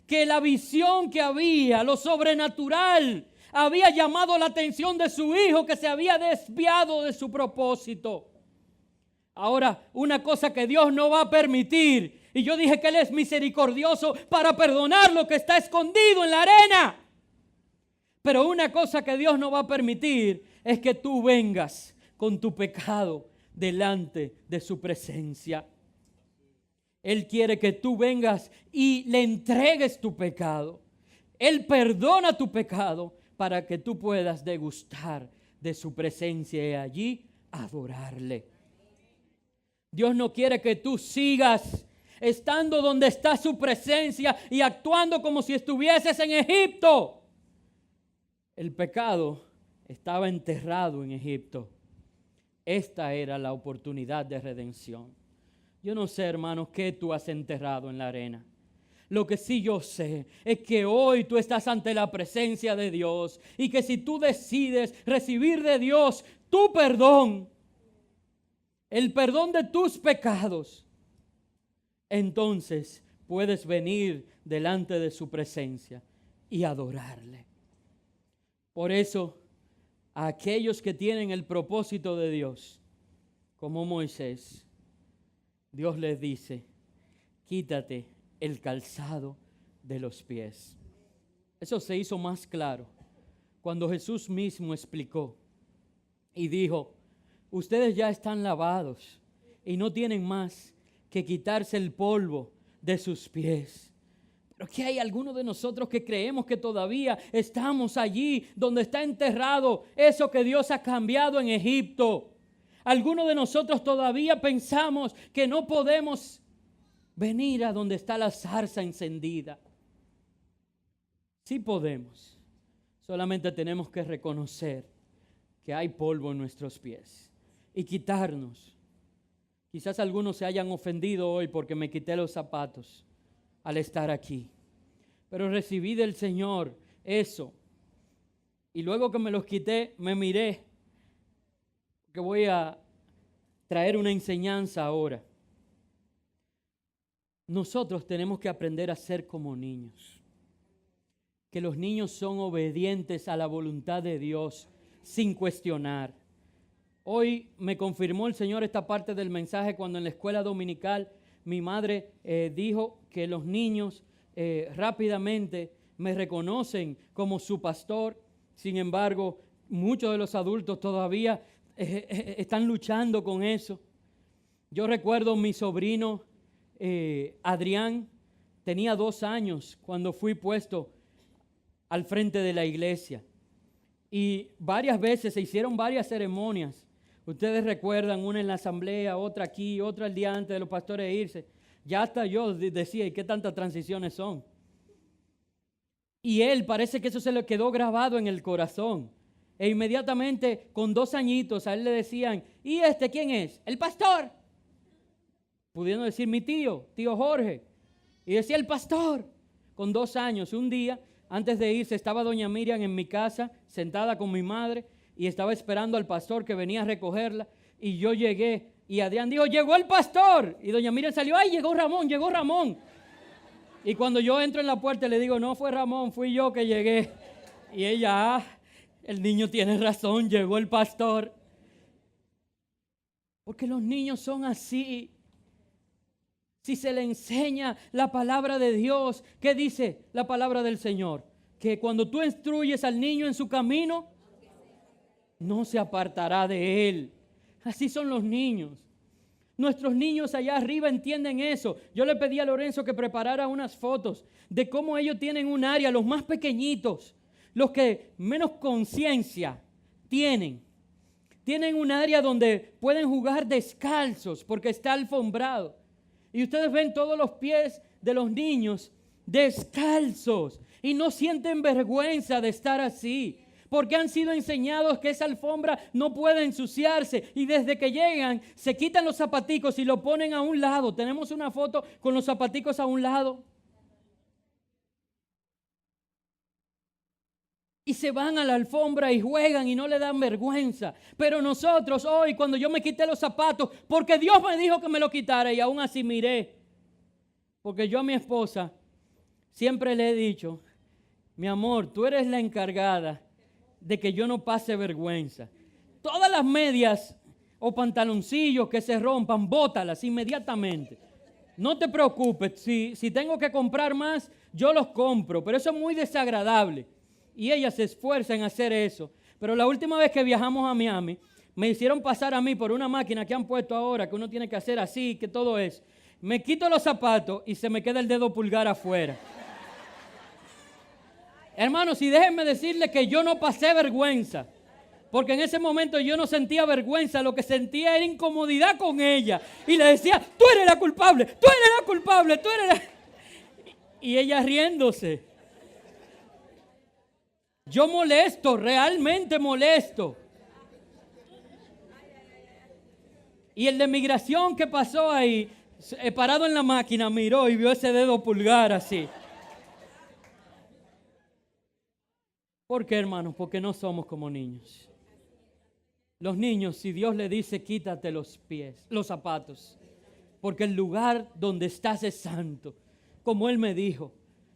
que la visión que había, lo sobrenatural, había llamado la atención de su hijo que se había desviado de su propósito. Ahora, una cosa que Dios no va a permitir, y yo dije que Él es misericordioso para perdonar lo que está escondido en la arena. Pero una cosa que Dios no va a permitir es que tú vengas con tu pecado delante de su presencia. Él quiere que tú vengas y le entregues tu pecado. Él perdona tu pecado para que tú puedas degustar de su presencia y allí adorarle. Dios no quiere que tú sigas estando donde está su presencia y actuando como si estuvieses en Egipto. El pecado estaba enterrado en Egipto. Esta era la oportunidad de redención. Yo no sé, hermanos, qué tú has enterrado en la arena. Lo que sí yo sé es que hoy tú estás ante la presencia de Dios y que si tú decides recibir de Dios tu perdón, el perdón de tus pecados, entonces puedes venir delante de su presencia y adorarle. Por eso, a aquellos que tienen el propósito de Dios, como Moisés, Dios les dice, quítate el calzado de los pies. Eso se hizo más claro cuando Jesús mismo explicó y dijo, ustedes ya están lavados y no tienen más que quitarse el polvo de sus pies. Pero que hay algunos de nosotros que creemos que todavía estamos allí donde está enterrado eso que Dios ha cambiado en Egipto. Algunos de nosotros todavía pensamos que no podemos venir a donde está la zarza encendida. Sí podemos. Solamente tenemos que reconocer que hay polvo en nuestros pies y quitarnos. Quizás algunos se hayan ofendido hoy porque me quité los zapatos al estar aquí. Pero recibí del Señor eso. Y luego que me los quité, me miré. Que voy a traer una enseñanza ahora. Nosotros tenemos que aprender a ser como niños. Que los niños son obedientes a la voluntad de Dios sin cuestionar. Hoy me confirmó el Señor esta parte del mensaje cuando en la escuela dominical mi madre dijo que los niños rápidamente me reconocen como su pastor. Sin embargo, muchos de los adultos todavía están luchando con eso. Yo recuerdo mi sobrino Adrián, tenía 2 años cuando fui puesto al frente de la iglesia. Y varias veces se hicieron varias ceremonias. Ustedes recuerdan, una en la asamblea, otra aquí, otra el día antes de los pastores irse. Ya hasta yo decía, ¿y qué tantas transiciones son? Y él parece que eso se le quedó grabado en el corazón. E inmediatamente, con 2 añitos, a él le decían, ¿y este quién es? El pastor. Pudiendo decir mi tío Jorge. Y decía el pastor, con 2 años. Un día, Antes de irse estaba doña Miriam en mi casa, sentada con mi madre, y estaba esperando al pastor que venía a recogerla. Y yo llegué, y Adrián dijo, llegó el pastor. Y doña Miriam salió, ay, llegó Ramón, llegó Ramón. Y cuando yo entro en la puerta le digo, no fue Ramón, fui yo que llegué. Y ella, el niño tiene razón, llegó el pastor. Porque los niños son así. Si se le enseña la palabra de Dios, ¿qué dice la palabra del Señor? Que cuando tú instruyes al niño en su camino, no se apartará de él. Así son los niños. Nuestros niños allá arriba entienden eso. Yo le pedí a Lorenzo que preparara unas fotos de cómo ellos tienen un área, los más pequeñitos, los que menos conciencia tienen. Tienen un área donde pueden jugar descalzos porque está alfombrado. Y ustedes ven todos los pies de los niños descalzos y no sienten vergüenza de estar así. Porque han sido enseñados que esa alfombra no puede ensuciarse. Y desde que llegan, se quitan los zapaticos y lo ponen a un lado. Tenemos una foto con los zapaticos a un lado. Y se van a la alfombra y juegan y no le dan vergüenza. Pero nosotros hoy, cuando yo me quité los zapatos, porque Dios me dijo que me lo quitara y aún así miré. Porque yo a mi esposa siempre le he dicho, mi amor, tú eres la encargada de que yo no pase vergüenza. Todas las medias o pantaloncillos que se rompan, bótalas inmediatamente. No te preocupes, si tengo que comprar más, yo los compro, pero eso es muy desagradable. Y ella se esfuerza en hacer eso. Pero la última vez que viajamos a Miami, me hicieron pasar a mí por una máquina que han puesto ahora, que uno tiene que hacer así, que todo es. Me quito los zapatos y se me queda el dedo pulgar afuera. Hermanos, y déjenme decirles que yo no pasé vergüenza, porque en ese momento yo no sentía vergüenza, lo que sentía era incomodidad con ella. Y le decía, tú eres la culpable, tú eres la culpable, tú eres la... Y ella riéndose. Yo molesto, realmente molesto. Y el de migración que pasó ahí, parado en la máquina, miró y vio ese dedo pulgar así. ¿Por qué, hermanos? Porque no somos como niños. Los niños, si Dios le dice, quítate los pies, los zapatos, porque el lugar donde estás es santo. Como Él me dijo,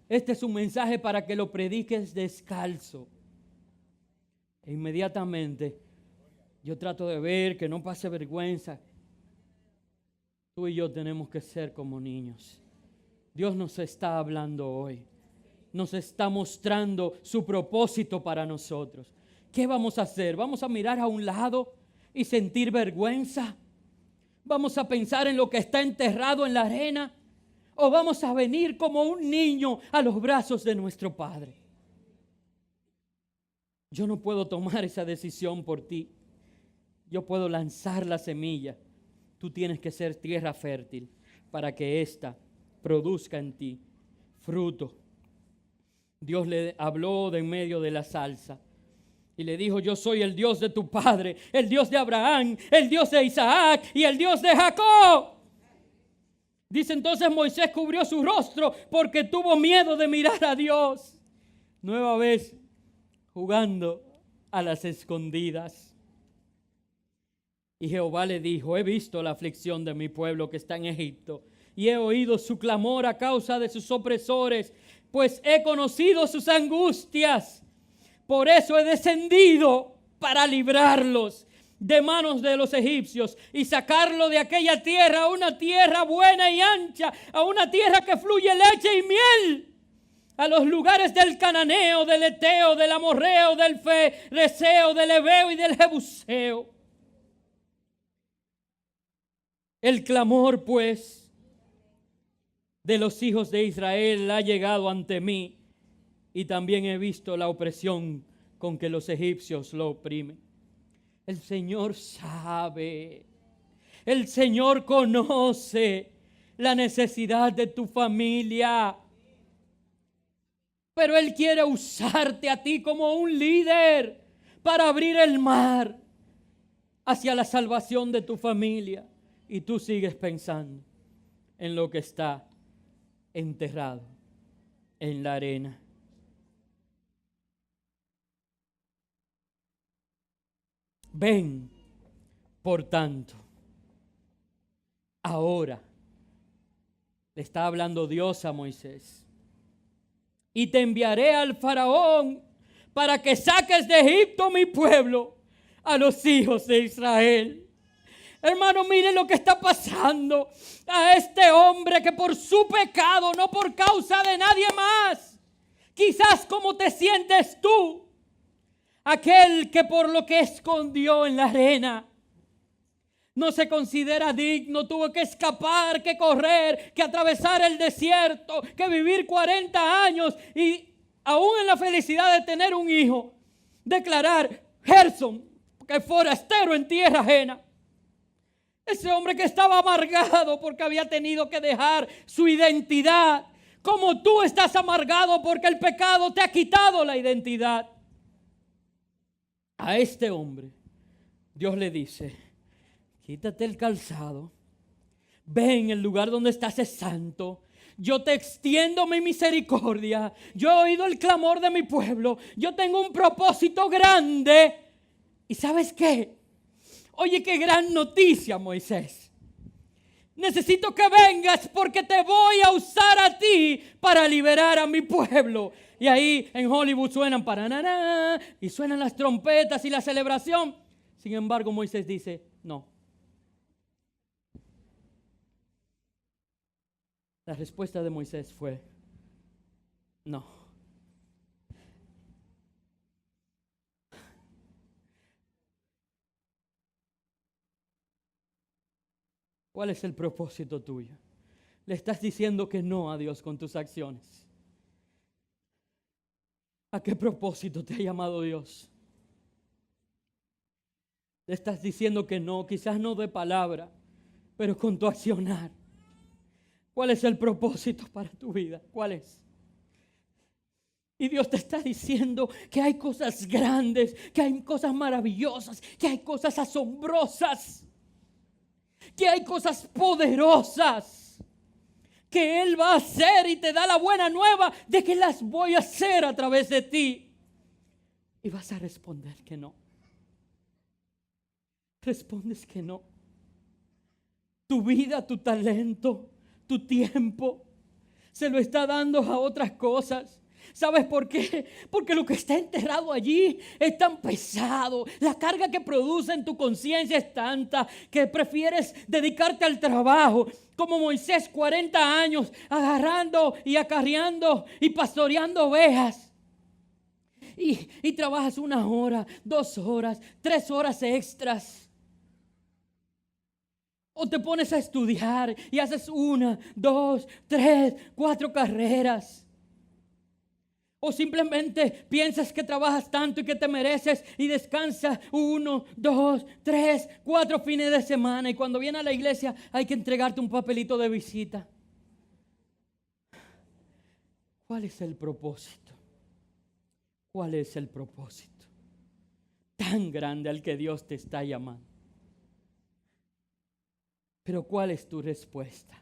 este es un mensaje para que lo prediques descalzo. E inmediatamente yo trato de ver que no pase vergüenza. Tú y yo tenemos que ser como niños. Dios nos está hablando hoy. Nos está mostrando su propósito para nosotros. ¿Qué vamos a hacer? ¿Vamos a mirar a un lado y sentir vergüenza? ¿Vamos a pensar en lo que está enterrado en la arena? ¿O vamos a venir como un niño a los brazos de nuestro Padre? Yo no puedo tomar esa decisión por ti. Yo puedo lanzar la semilla. Tú tienes que ser tierra fértil para que ésta produzca en ti fruto. Dios le habló de en medio de la salsa y le dijo, yo soy el Dios de tu padre, el Dios de Abraham, el Dios de Isaac y el Dios de Jacob. Dice entonces Moisés cubrió su rostro porque tuvo miedo de mirar a Dios. Nueva vez jugando a las escondidas. Y Jehová le dijo, he visto la aflicción de mi pueblo que está en Egipto y he oído su clamor a causa de sus opresores, pues he conocido sus angustias. Por eso he descendido para librarlos de manos de los egipcios y sacarlo de aquella tierra a una tierra buena y ancha, a una tierra que fluye leche y miel, a los lugares del cananeo, del eteo, del amorreo, del fereceo, del heveo y del jebuseo. El clamor, pues, de los hijos de Israel ha llegado ante mí y también he visto la opresión con que los egipcios lo oprimen. El Señor sabe, el Señor conoce la necesidad de tu familia, pero Él quiere usarte a ti como un líder para abrir el mar hacia la salvación de tu familia. Y tú sigues pensando en lo que está enterrado en la arena. Ven, por tanto, ahora le está hablando Dios a Moisés. Y te enviaré al faraón para que saques de Egipto mi pueblo, a los hijos de Israel. Hermano, mire lo que está pasando a este hombre que por su pecado, no por causa de nadie más, quizás como te sientes tú, aquel que por lo que escondió en la arena, no se considera digno, tuvo que escapar, que correr, que atravesar el desierto, que vivir 40 años y aún en la felicidad de tener un hijo, declarar Gerson, que forastero en tierra ajena. Ese hombre que estaba amargado porque había tenido que dejar su identidad, como tú estás amargado porque el pecado te ha quitado la identidad. A este hombre Dios le dice: quítate el calzado, ven, el lugar donde estás es santo. Yo te extiendo mi misericordia. Yo he oído el clamor de mi pueblo. Yo tengo un propósito grande. ¿Y sabes qué? Oye, qué gran noticia, Moisés. Necesito que vengas porque te voy a usar a ti para liberar a mi pueblo. Y ahí en Hollywood suenan paraná y suenan las trompetas y la celebración. Sin embargo, Moisés dice: no. La respuesta de Moisés fue: no. ¿Cuál es el propósito tuyo? Le estás diciendo que no a Dios con tus acciones. ¿A qué propósito te ha llamado Dios? Le estás diciendo que no, quizás no de palabra, pero con tu accionar. ¿Cuál es el propósito para tu vida? ¿Cuál es? Y Dios te está diciendo que hay cosas grandes, que hay cosas maravillosas, que hay cosas asombrosas, que hay cosas poderosas que Él va a hacer, y te da la buena nueva de que las voy a hacer a través de ti. Y vas a responder que no. Respondes que no. Tu vida, tu talento, tu tiempo se lo está dando a otras cosas. ¿Sabes por qué? Porque lo que está enterrado allí es tan pesado. La carga que produce en tu conciencia es tanta que prefieres dedicarte al trabajo. Como Moisés, 40 años agarrando y acarreando y pastoreando ovejas. Y trabajas 1 hora, 2 horas, 3 horas extras. O te pones a estudiar y haces 1, 2, 3, 4 carreras. O simplemente piensas que trabajas tanto y que te mereces y descansas 1, 2, 3, 4 fines de semana. Y cuando vienes a la iglesia hay que entregarte un papelito de visita. ¿Cuál es el propósito? ¿Cuál es el propósito tan grande al que Dios te está llamando? Pero ¿cuál es tu respuesta?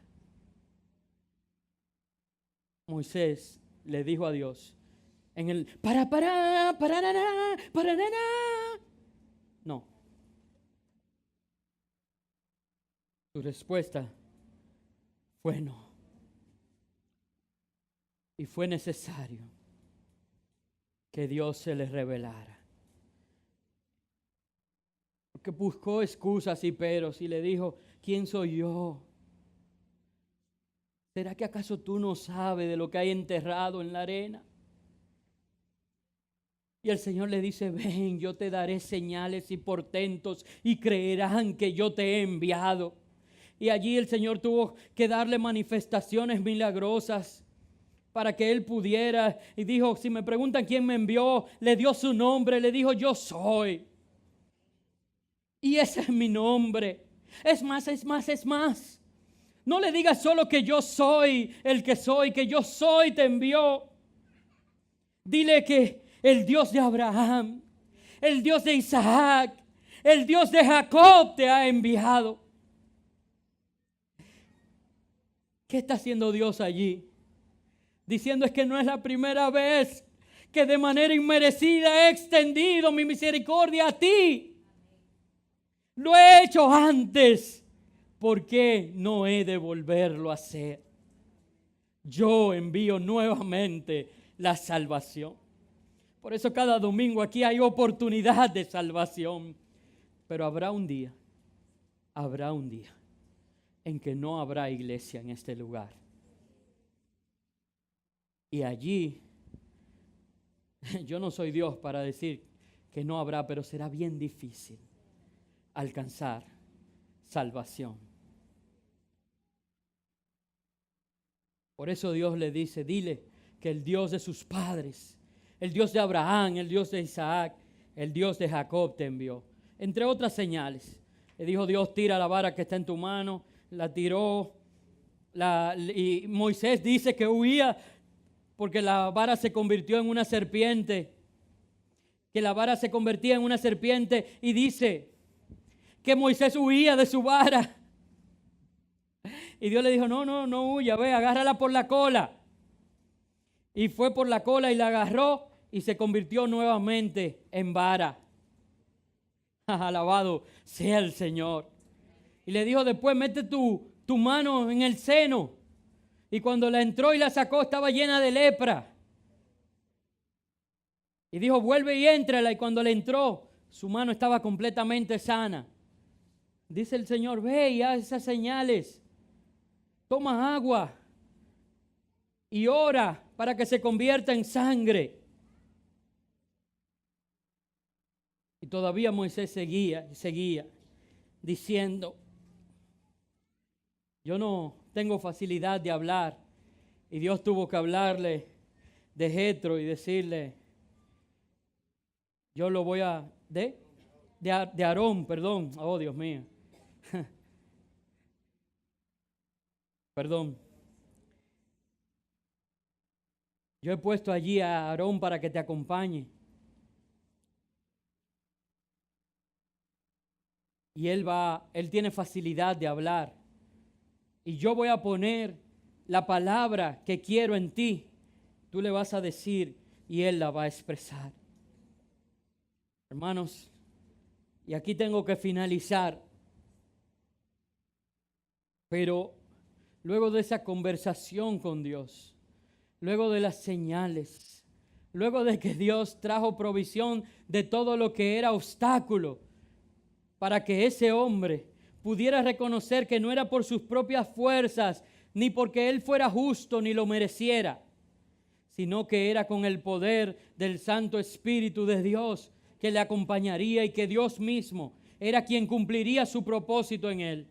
Moisés le dijo a Dios en el no. Su respuesta fue no. Y fue necesario que Dios se le revelara. Porque buscó excusas y peros y le dijo: ¿quién soy yo? ¿Será que acaso tú no sabes de lo que hay enterrado en la arena? Y el Señor le dice: ven, yo te daré señales y portentos y creerán que yo te he enviado. Y allí el Señor tuvo que darle manifestaciones milagrosas para que él pudiera. Y dijo: si me preguntan quién me envió, le dio su nombre, le dijo: yo soy. Y ese es mi nombre. Es más, es más, es más. No le digas solo que yo soy el que soy, que yo soy te envió. Dile que el Dios de Abraham, el Dios de Isaac, el Dios de Jacob te ha enviado. ¿Qué está haciendo Dios allí? Diciendo: es que no es la primera vez que de manera inmerecida he extendido mi misericordia a ti. Lo he hecho antes. ¿Por qué no he de volverlo a hacer? Yo envío nuevamente la salvación. Por eso cada domingo aquí hay oportunidad de salvación. Pero habrá un día en que no habrá iglesia en este lugar. Y allí, yo no soy Dios para decir que no habrá, pero será bien difícil alcanzar salvación. Por eso Dios le dice, dile que el Dios de sus padres, el Dios de Abraham, el Dios de Isaac, el Dios de Jacob te envió. Entre otras señales, le dijo Dios, tira la vara que está en tu mano, la tiró, y Moisés dice que huía porque la vara se convirtió en una serpiente, que la vara se convertía en una serpiente, y dice que Moisés huía de su vara. Y Dios le dijo, no huya, ve, agárrala por la cola. Y fue por la cola y la agarró y se convirtió nuevamente en vara. Alabado sea el Señor. Y le dijo después, mete tu mano en el seno. Y cuando la entró y la sacó, estaba llena de lepra. Y dijo, vuelve y éntrala. Y cuando le entró, su mano estaba completamente sana. Dice el Señor, ve y haz esas señales. Toma agua y ora para que se convierta en sangre. Y todavía Moisés seguía diciendo, yo no tengo facilidad de hablar. Y Dios tuvo que hablarle de Jetro y decirle, yo lo voy a, de Aarón, perdón, oh Dios mío. Perdón. Yo he puesto allí a Aarón para que te acompañe. Y él tiene facilidad de hablar. Y yo voy a poner la palabra que quiero en ti. Tú le vas a decir y él la va a expresar. Hermanos, y aquí tengo que finalizar. Pero luego de esa conversación con Dios, luego de las señales, luego de que Dios trajo provisión de todo lo que era obstáculo para que ese hombre pudiera reconocer que no era por sus propias fuerzas, ni porque él fuera justo ni lo mereciera, sino que era con el poder del Santo Espíritu de Dios que le acompañaría y que Dios mismo era quien cumpliría su propósito en él.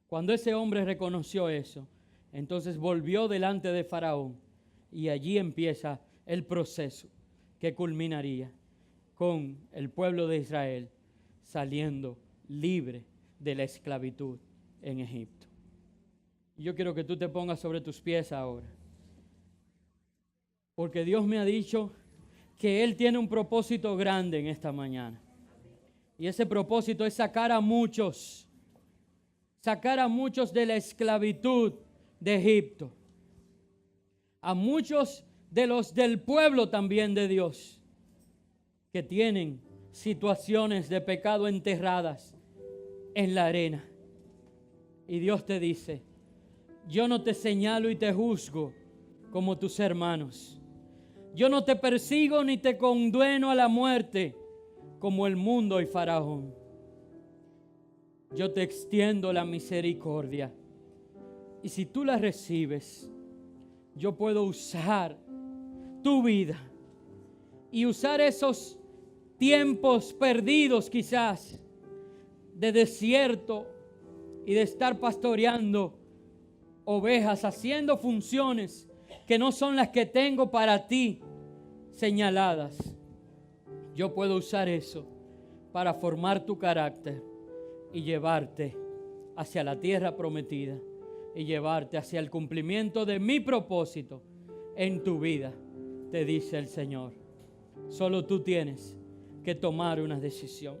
Cuando ese hombre reconoció eso, entonces volvió delante de Faraón y allí empieza el proceso que culminaría con el pueblo de Israel saliendo libre de la esclavitud en Egipto. Yo quiero que tú te pongas sobre tus pies ahora, porque Dios me ha dicho que Él tiene un propósito grande en esta mañana. Y ese propósito es sacar a muchos de la esclavitud de Egipto, a muchos de los del pueblo también de Dios que tienen situaciones de pecado enterradas en la arena. Y Dios te dice, yo no te señalo y te juzgo como tus hermanos. Yo no te persigo ni te condeno a la muerte como el mundo y Faraón. Yo te extiendo la misericordia. Y si tú la recibes, yo puedo usar tu vida y usar esos tiempos perdidos quizás de desierto y de estar pastoreando ovejas, haciendo funciones que no son las que tengo para ti señaladas. Yo puedo usar eso para formar tu carácter y llevarte hacia la tierra prometida y llevarte hacia el cumplimiento de mi propósito en tu vida, te dice el Señor. Solo tú tienes que tomar una decisión.